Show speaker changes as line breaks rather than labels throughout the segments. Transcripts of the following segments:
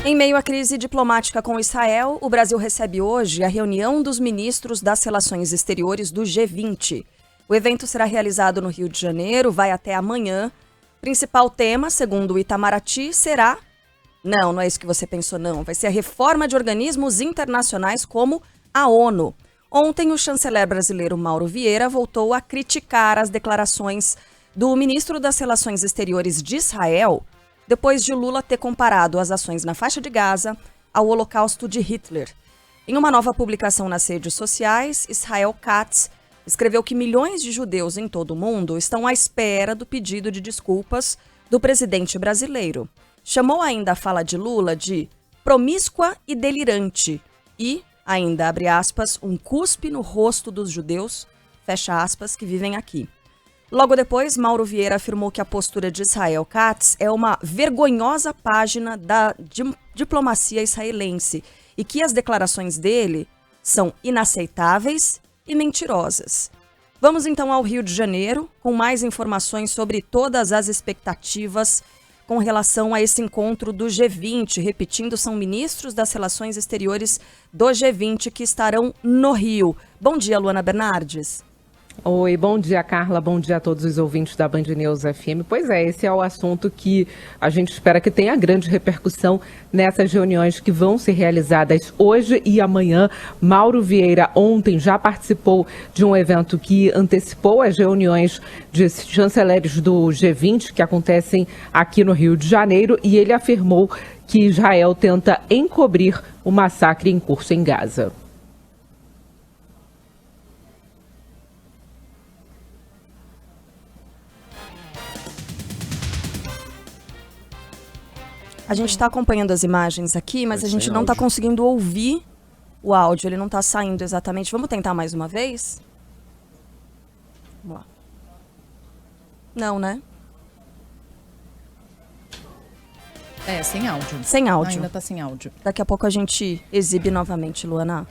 Em meio à crise diplomática com Israel, o Brasil recebe hoje a reunião dos ministros das Relações Exteriores do G20. O evento será realizado no Rio de Janeiro, vai até amanhã. Principal tema, segundo o Itamaraty, será... Não é isso que você pensou, não. Vai ser a reforma de organismos internacionais como a ONU. Ontem, o chanceler brasileiro Mauro Vieira voltou a criticar as declarações do ministro das Relações Exteriores de Israel, depois de Lula ter comparado as ações na faixa de Gaza ao Holocausto de Hitler. Em uma nova publicação nas redes sociais, Israel Katz escreveu que milhões de judeus em todo o mundo estão à espera do pedido de desculpas do presidente brasileiro. Chamou ainda a fala de Lula de promíscua e delirante e, ainda abre aspas, um cuspe no rosto dos judeus, fecha aspas, que vivem aqui. Logo depois, Mauro Vieira afirmou que a postura de Israel Katz é uma vergonhosa página da diplomacia israelense e que as declarações dele são inaceitáveis e mentirosas. Vamos então ao Rio de Janeiro com mais informações sobre todas as expectativas com relação a esse encontro do G20. Repetindo, são ministros das Relações Exteriores do G20 que estarão no Rio. Bom dia, Luana Bernardes.
Oi, bom dia, Carla, bom dia a todos os ouvintes da Band News FM. Pois é, esse é o assunto que a gente espera que tenha grande repercussão nessas reuniões que vão ser realizadas hoje e amanhã. Mauro Vieira ontem já participou de um evento que antecipou as reuniões de chanceleres do G20 que acontecem aqui no Rio de Janeiro e ele afirmou que Israel tenta encobrir o massacre em curso em Gaza.
A gente está acompanhando as imagens aqui, mas a gente não está conseguindo ouvir o áudio. Ele não está saindo exatamente. Vamos tentar mais uma vez? Vamos lá. Não, né?
É, sem áudio.
Sem áudio.
Ainda está sem áudio.
Daqui a pouco a gente exibe novamente, Luana.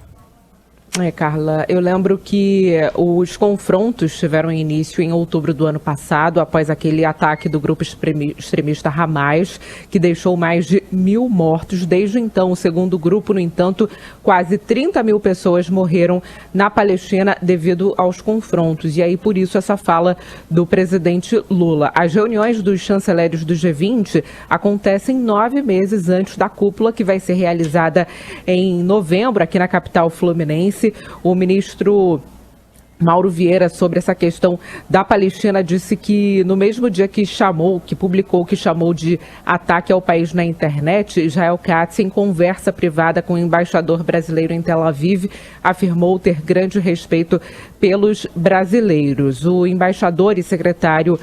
Carla, eu lembro que os confrontos tiveram início em outubro do ano passado, após aquele ataque do grupo extremista Hamas, que deixou mais de 1.000 mortos. Desde então, segundo o grupo, no entanto, quase 30 mil pessoas morreram na Palestina devido aos confrontos. E aí, por isso, essa fala do presidente Lula. As reuniões dos chanceleres do G20 acontecem 9 meses antes da cúpula, que vai ser realizada em novembro, aqui na capital fluminense. O ministro Mauro Vieira, sobre essa questão da Palestina, disse que no mesmo dia que publicou de ataque ao país na internet, Israel Katz, em conversa privada com o embaixador brasileiro em Tel Aviv, afirmou ter grande respeito pelos brasileiros. O embaixador e secretário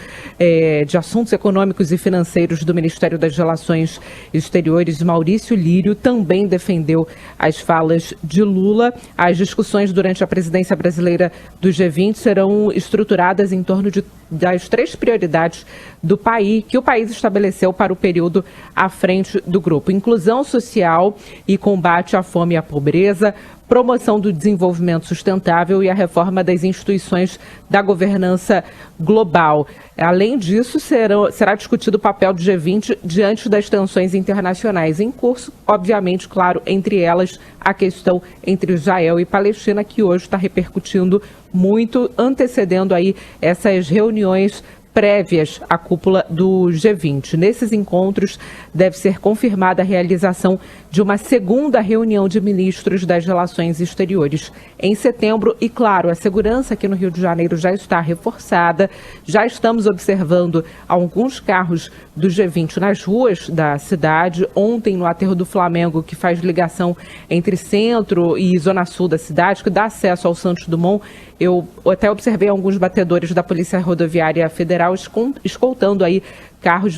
de Assuntos Econômicos e Financeiros do Ministério das Relações Exteriores, Maurício Lírio, também defendeu as falas de Lula. As discussões durante a presidência brasileira do G20 serão estruturadas em torno das 3 prioridades do país, que o país estabeleceu para o período à frente do grupo: inclusão social e combate à fome e à pobreza, promoção do desenvolvimento sustentável e a reforma das instituições da governança global. Além disso, será discutido o papel do G20 diante das tensões internacionais em curso, obviamente, claro, entre elas a questão entre Israel e Palestina, que hoje está repercutindo muito, antecedendo aí essas reuniões prévias à cúpula do G20. Nesses encontros, deve ser confirmada a realização de uma segunda reunião de ministros das Relações Exteriores em setembro. E, claro, a segurança aqui no Rio de Janeiro já está reforçada. Já estamos observando alguns carros do G20 nas ruas da cidade. Ontem, no aterro do Flamengo, que faz ligação entre centro e zona sul da cidade, que dá acesso ao Santos Dumont, eu até observei alguns batedores da Polícia Rodoviária Federal escoltando aí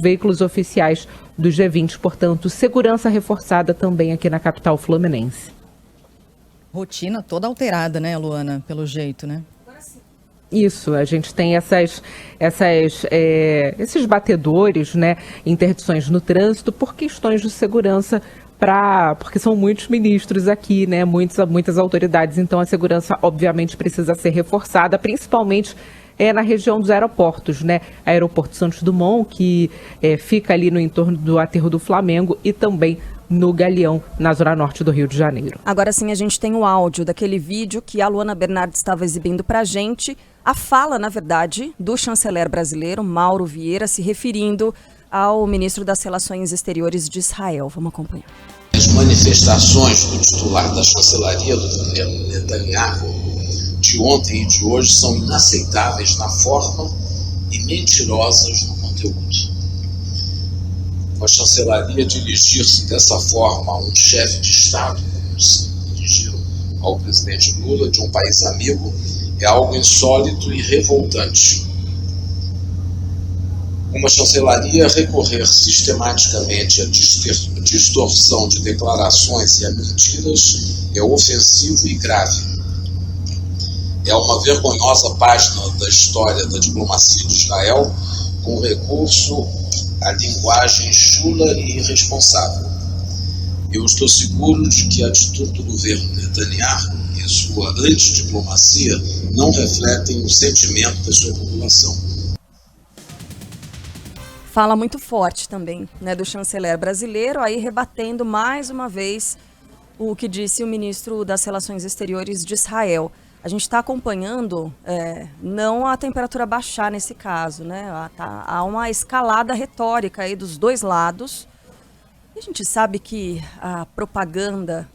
veículos oficiais do G20, portanto, segurança reforçada também aqui na capital fluminense.
Rotina toda alterada, né, Luana, pelo jeito, né?
Isso, a gente tem esses batedores, né, interdições no trânsito por questões de segurança, porque são muitos ministros aqui, né, muitas autoridades, então a segurança obviamente precisa ser reforçada, principalmente na região dos aeroportos, né? Aeroporto Santos Dumont, que fica ali no entorno do aterro do Flamengo, e também no Galeão, na zona norte do Rio de Janeiro.
Agora sim a gente tem o áudio daquele vídeo que a Luana Bernardes estava exibindo pra gente, a fala, na verdade, do chanceler brasileiro, Mauro Vieira, se referindo ao ministro das Relações Exteriores de Israel. Vamos acompanhar.
As manifestações do titular da chancelaria, do governo Netanyahu, de ontem e de hoje são inaceitáveis na forma e mentirosas no conteúdo. A chancelaria dirigir-se dessa forma a um chefe de Estado, como se dirigiram ao presidente Lula, de um país amigo, é algo insólito e revoltante. Uma chancelaria recorrer sistematicamente à distorção de declarações e a mentiras é ofensivo e grave. É uma vergonhosa página da história da diplomacia de Israel, com recurso à linguagem chula e irresponsável. Eu estou seguro de que a atitude do governo Netanyahu e sua antidiplomacia não refletem o sentimento da sua população.
Fala muito forte também, né, do chanceler brasileiro, aí rebatendo mais uma vez o que disse o ministro das Relações Exteriores de Israel. A gente está acompanhando, não a temperatura baixar nesse caso, né? Há uma escalada retórica aí dos dois lados. E a gente sabe que a propaganda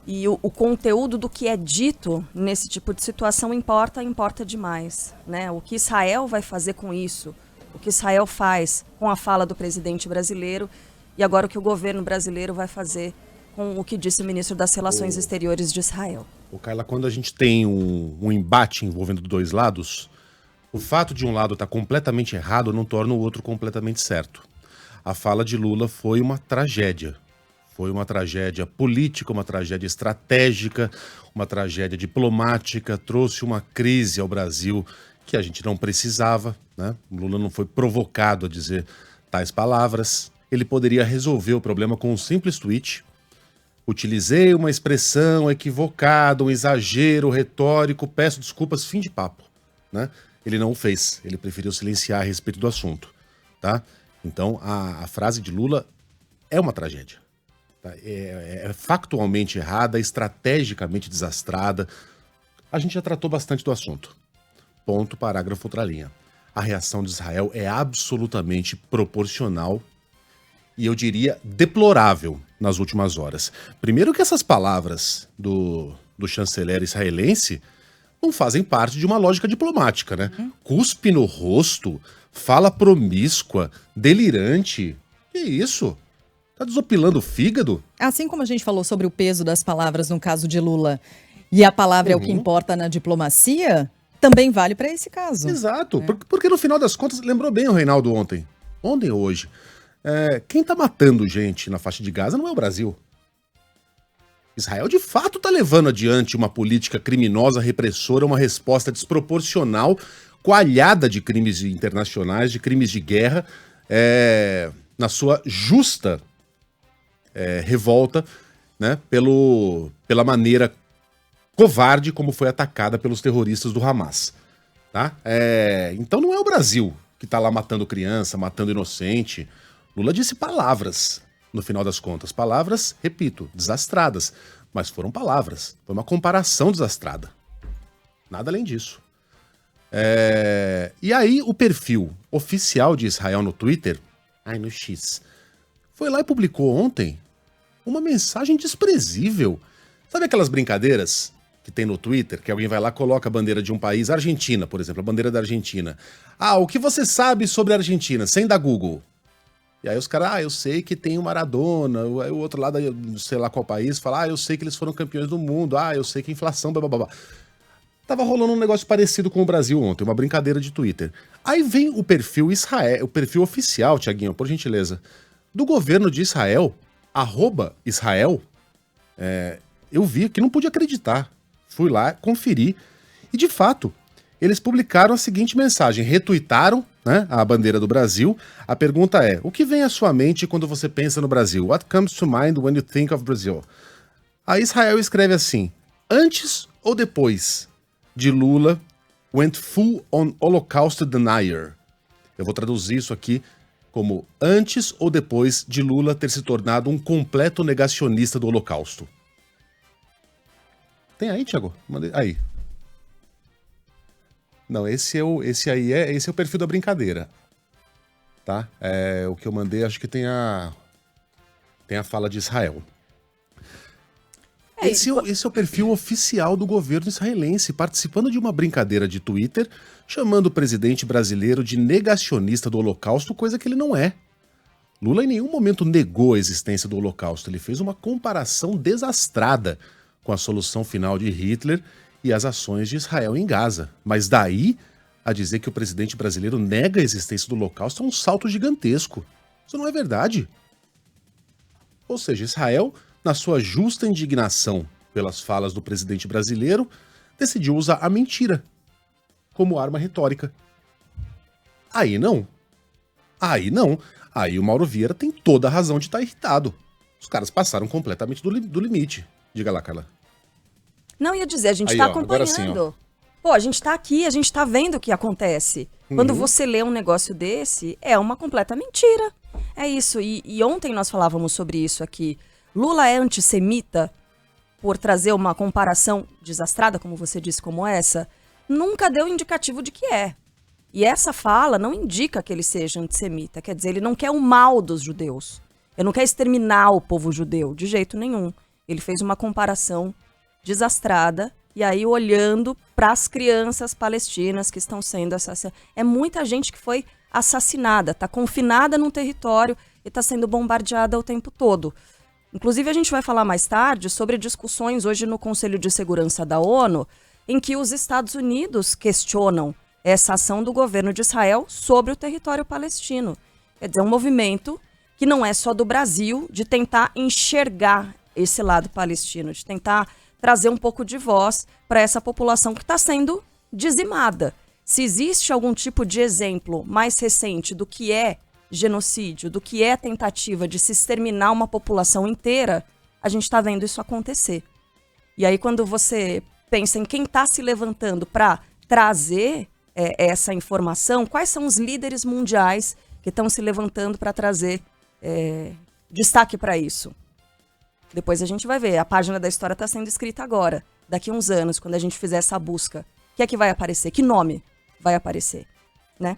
e o conteúdo do que é dito nesse tipo de situação importa demais, né? O que Israel vai fazer com isso, o que Israel faz com a fala do presidente brasileiro e agora o que o governo brasileiro vai fazer com o que disse o ministro das Relações Exteriores de Israel.
Carla, quando a gente tem um embate envolvendo dois lados, o fato de um lado estar completamente errado não torna o outro completamente certo. A fala de Lula foi uma tragédia. Foi uma tragédia política, uma tragédia estratégica, uma tragédia diplomática, trouxe uma crise ao Brasil que a gente não precisava, né? O Lula não foi provocado a dizer tais palavras. Ele poderia resolver o problema com um simples tweet. Utilizei uma expressão equivocada, um exagero retórico, peço desculpas, fim de papo, né? Ele não o fez, ele preferiu silenciar a respeito do assunto, tá? Então, a frase de Lula é uma tragédia. Tá? É factualmente errada, estrategicamente desastrada. A gente já tratou bastante do assunto. Ponto, parágrafo, outra linha. A reação de Israel é absolutamente proporcional e eu diria deplorável nas últimas horas. Primeiro que essas palavras do chanceler israelense não fazem parte de uma lógica diplomática, né? Cuspe no rosto, fala promíscua, delirante. Que isso? Tá desopilando o fígado?
Assim como a gente falou sobre o peso das palavras no caso de Lula e a palavra é o que importa na diplomacia, também vale para esse caso.
Exato, porque no final das contas, lembrou bem o Reinaldo ontem e hoje. Quem tá matando gente na faixa de Gaza não é o Brasil. Israel de fato tá levando adiante uma política criminosa, repressora, uma resposta desproporcional, coalhada de crimes internacionais, de crimes de guerra, na sua justa revolta, né, pela maneira covarde como foi atacada pelos terroristas do Hamas. Tá? Então não é o Brasil que tá lá matando criança, matando inocente. Lula disse palavras, no final das contas. Palavras, repito, desastradas. Mas foram palavras. Foi uma comparação desastrada. Nada além disso. E aí o perfil oficial de Israel no Twitter, no X, foi lá e publicou ontem uma mensagem desprezível. Sabe aquelas brincadeiras que tem no Twitter, que alguém vai lá e coloca a bandeira de um país, Argentina, por exemplo, a bandeira da Argentina. O que você sabe sobre a Argentina, sem dar Google? E aí os caras, eu sei que tem o Maradona, aí o outro lado, sei lá qual país, fala, eu sei que eles foram campeões do mundo, eu sei que a inflação, blá. Tava rolando um negócio parecido com o Brasil ontem, uma brincadeira de Twitter. Aí vem o perfil Israel, o perfil oficial, Tiaguinho, por gentileza, do governo de Israel, @Israel, eu vi que não pude acreditar. Fui lá, conferi, e de fato, eles publicaram a seguinte mensagem, retuitaram, né, a bandeira do Brasil. A pergunta é, o que vem à sua mente quando você pensa no Brasil? What comes to mind when you think of Brazil? Aí Israel escreve assim, antes ou depois de Lula went full on Holocaust denier? Eu vou traduzir isso aqui como antes ou depois de Lula ter se tornado um completo negacionista do Holocausto. Tem aí, Thiago? Mandei. Aí. Não, esse é o perfil da brincadeira. Tá? O que eu mandei, acho que tem a fala de Israel. Esse é o perfil oficial do governo israelense, participando de uma brincadeira de Twitter, chamando o presidente brasileiro de negacionista do Holocausto, coisa que ele não é. Lula em nenhum momento negou a existência do Holocausto, ele fez uma comparação desastrada com a solução final de Hitler e as ações de Israel em Gaza. Mas daí a dizer que o presidente brasileiro nega a existência do Holocausto é um salto gigantesco. Isso não é verdade. Ou seja, Israel, na sua justa indignação pelas falas do presidente brasileiro, decidiu usar a mentira como arma retórica. Aí não. Aí o Mauro Vieira tem toda a razão de estar irritado. Os caras passaram completamente do limite. Diga lá, Carla.
Não, ia dizer, a gente
Aí,
tá
ó, agora sim,
acompanhando. Pô, a gente tá aqui, a gente tá vendo o que acontece. Quando você lê um negócio desse, é uma completa mentira. É isso. E ontem nós falávamos sobre isso aqui. Lula é antissemita por trazer uma comparação desastrada, como você disse, como essa? Nunca deu indicativo de que é. E essa fala não indica que ele seja antissemita. Quer dizer, ele não quer o mal dos judeus. Ele não quer exterminar o povo judeu, de jeito nenhum. Ele fez uma comparação desastrada, e aí olhando para as crianças palestinas que estão sendo assassinadas. É muita gente que foi assassinada, está confinada num território e está sendo bombardeada o tempo todo. Inclusive, a gente vai falar mais tarde sobre discussões hoje no Conselho de Segurança da ONU, em que os Estados Unidos questionam essa ação do governo de Israel sobre o território palestino. Quer dizer, um movimento que não é só do Brasil, de tentar enxergar esse lado palestino, de tentar trazer um pouco de voz para essa população que está sendo dizimada. Se existe algum tipo de exemplo mais recente do que é genocídio, do que é tentativa de se exterminar uma população inteira, a gente está vendo isso acontecer. E aí quando você pensa em quem está se levantando para trazer essa informação, quais são os líderes mundiais que estão se levantando para trazer destaque para isso? Depois a gente vai ver. A página da história está sendo escrita agora. Daqui a uns anos, quando a gente fizer essa busca, o que é que vai aparecer? Que nome vai aparecer? Né?